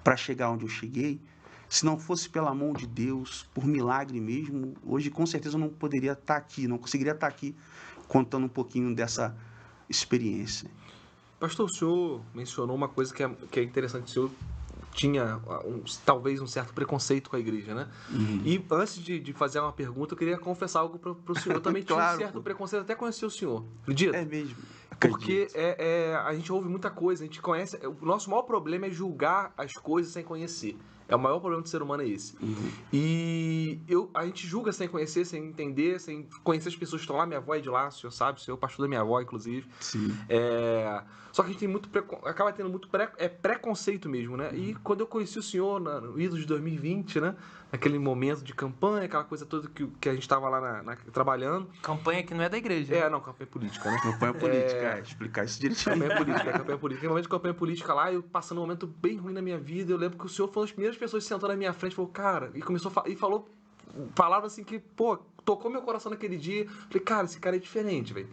para chegar onde eu cheguei, se não fosse pela mão de Deus, por milagre mesmo, hoje com certeza eu não poderia estar aqui, não conseguiria estar aqui contando um pouquinho dessa experiência. Pastor, o senhor mencionou uma coisa que é interessante. O senhor tinha talvez um certo preconceito com a igreja, né? E antes de fazer uma pergunta, eu queria confessar algo para o senhor. Eu também tinha um Claro, certo pô. preconceito até conhecer o senhor. Acredita? É mesmo, Porque acredito. a gente ouve muita coisa, a gente conhece. O nosso maior problema é julgar as coisas sem conhecer. É o maior problema do ser humano é esse. E a gente julga sem conhecer, sem entender, sem conhecer as pessoas que estão lá. Minha avó é de lá, o senhor sabe, o senhor é o pastor da minha avó, inclusive. Sim. Só que a gente tem acaba tendo muito preconceito mesmo, né? E quando eu conheci o senhor no ido de 2020, né? Naquele momento de campanha, aquela coisa toda que a gente estava lá trabalhando. Campanha que não é da igreja. Não, campanha política, né? Campanha política, explicar isso direitinho. Campanha política. Aquele momento de campanha política lá, eu passando um momento bem ruim na minha vida, eu lembro que o senhor foi uma das primeiras pessoas que sentou na minha frente e falou, cara, e começou e falou palavras assim que, pô, tocou meu coração naquele dia. Falei, cara, esse cara é diferente, velho.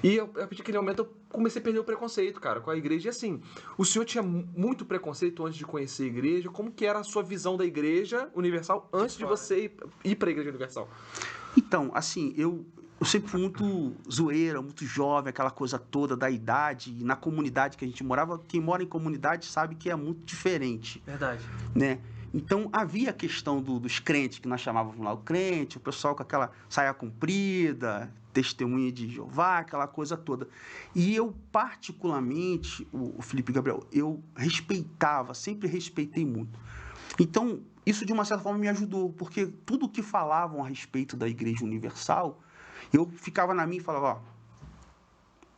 E a partir daquele momento eu comecei a perder o preconceito, cara, com a igreja. E assim, o senhor tinha muito preconceito antes de conhecer a igreja. Como que era a sua visão da igreja universal antes de você ir pra igreja universal? Então, assim, eu sempre fui muito zoeira, muito jovem, aquela coisa toda da idade, e na comunidade que a gente morava, quem mora em comunidade sabe que é muito diferente. Verdade. Né? Então, havia a questão dos crentes, que nós chamávamos lá o crente, o pessoal com aquela saia comprida, testemunha de Jeová, aquela coisa toda. E eu, particularmente, o Felipe e Gabriel, eu respeitava, sempre respeitei muito. Então, isso de uma certa forma me ajudou, porque tudo que falavam a respeito da Igreja Universal, eu ficava na minha e falava, ó,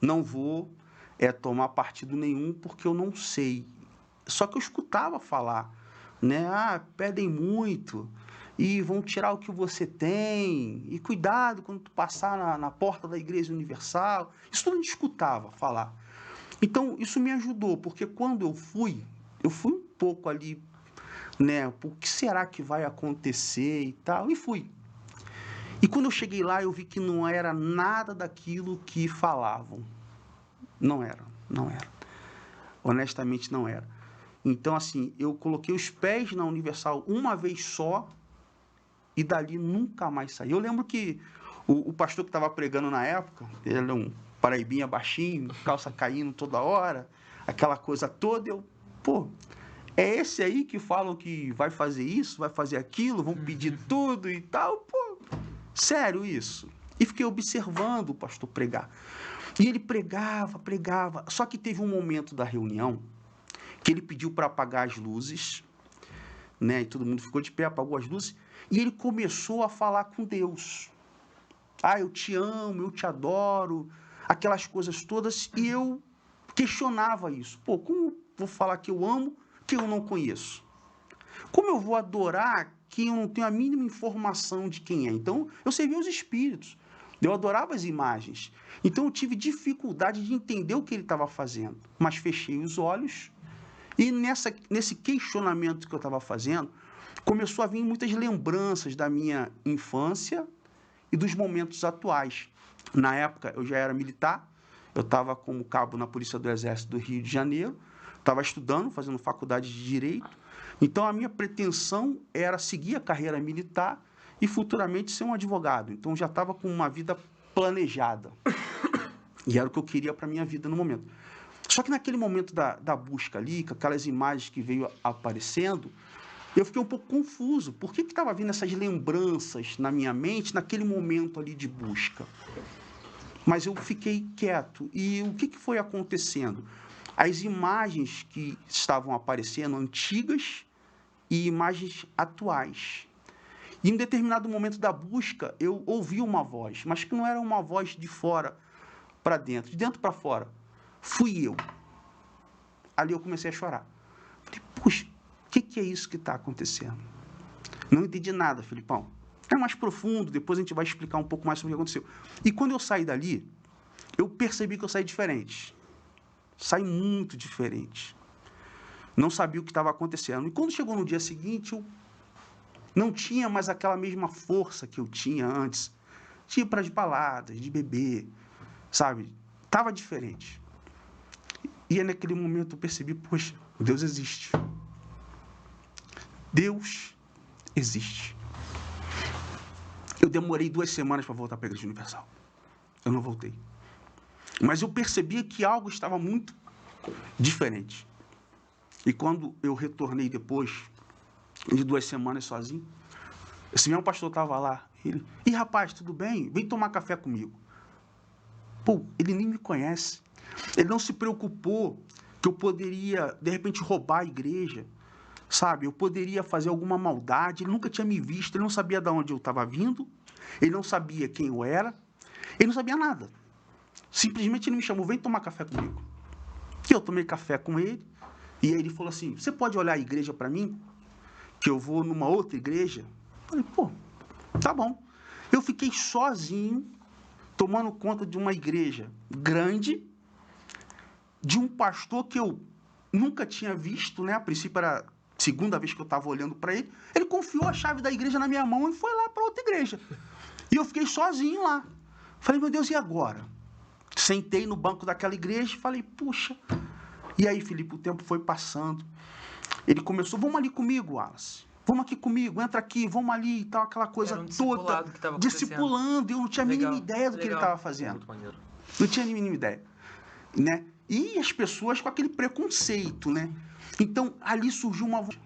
não vou tomar partido nenhum porque eu não sei. Só que eu escutava falar, né? Pedem muito e vão tirar o que você tem, e cuidado quando tu passar na porta da Igreja Universal. Isso tudo a gente escutava falar. Então, isso me ajudou, porque quando eu fui um pouco ali, né? O que será que vai acontecer e tal, e fui. E quando eu cheguei lá, eu vi que não era nada daquilo que falavam. Não era. Honestamente, não era. Então, assim, eu coloquei os pés na Universal uma vez só e dali nunca mais saí. Eu lembro que o pastor que estava pregando na época, ele era um paraibinha baixinho, calça caindo toda hora, aquela coisa toda, é esse aí que falam que vai fazer isso, vai fazer aquilo, vão pedir tudo e tal, sério isso? E fiquei observando o pastor pregar. E ele pregava, só que teve um momento da reunião que ele pediu para apagar as luzes, né? E todo mundo ficou de pé, apagou as luzes, e ele começou a falar com Deus. Eu te amo, eu te adoro, aquelas coisas todas, e eu questionava isso. Como vou falar que eu amo, que eu não conheço? Como eu vou adorar quem eu não tenho a mínima informação de quem é? Então, eu servia os espíritos, eu adorava as imagens. Então, eu tive dificuldade de entender o que ele estava fazendo, mas fechei os olhos. E nesse questionamento que eu estava fazendo, começou a vir muitas lembranças da minha infância e dos momentos atuais. Na época, eu já era militar, eu estava como cabo na Polícia do Exército do Rio de Janeiro, estava estudando, fazendo faculdade de Direito. Então, a minha pretensão era seguir a carreira militar e futuramente ser um advogado. Então, eu já estava com uma vida planejada. E era o que eu queria para a minha vida no momento. Só que naquele momento da busca ali, com aquelas imagens que veio aparecendo, eu fiquei um pouco confuso. Por que estava vindo essas lembranças na minha mente naquele momento ali de busca? Mas eu fiquei quieto. E o que foi acontecendo? As imagens que estavam aparecendo, antigas, e imagens atuais. E em determinado momento da busca, eu ouvi uma voz, mas que não era uma voz de fora para dentro, de dentro para fora. Fui eu. Ali eu comecei a chorar. Falei, puxa, o que é isso que está acontecendo? Não entendi nada, Filipão. É mais profundo, depois a gente vai explicar um pouco mais sobre o que aconteceu. E quando eu saí dali, eu percebi que eu saí diferente. Saí muito diferente. Não sabia o que estava acontecendo. E quando chegou no dia seguinte, eu não tinha mais aquela mesma força que eu tinha antes. Tinha para as baladas, de beber, sabe? Estava diferente. E naquele momento eu percebi, poxa, Deus existe. Deus existe. Eu demorei 2 semanas para voltar para a Igreja Universal. Eu não voltei. Mas eu percebia que algo estava muito diferente. E quando eu retornei depois de 2 semanas sozinho, esse mesmo pastor estava lá. Ele, rapaz, tudo bem? Vem tomar café comigo. Pô, ele nem me conhece. Ele não se preocupou que eu poderia, de repente, roubar a igreja. Sabe? Eu poderia fazer alguma maldade. Ele nunca tinha me visto. Ele não sabia de onde eu estava vindo. Ele não sabia quem eu era. Ele não sabia nada. Simplesmente ele me chamou, vem tomar café comigo. E eu tomei café com ele. E aí ele falou assim, você pode olhar a igreja para mim? Que eu vou numa outra igreja? Eu falei, pô, tá bom. Eu fiquei sozinho, tomando conta de uma igreja grande, de um pastor que eu nunca tinha visto, né? A princípio era a segunda vez que eu estava olhando para ele. Ele confiou a chave da igreja na minha mão e foi lá para outra igreja. E eu fiquei sozinho lá. Falei, meu Deus, e agora? Sentei no banco daquela igreja e falei, puxa. E aí, Felipe, o tempo foi passando. Ele começou, vamos ali comigo, Wallace. Vamos aqui comigo, entra aqui, vamos ali e tal, aquela coisa toda. Discipulando. Eu não tinha a mínima ideia do que ele estava fazendo. Não tinha a mínima ideia. Né? E as pessoas com aquele preconceito, né? Então, ali surgiu uma voz.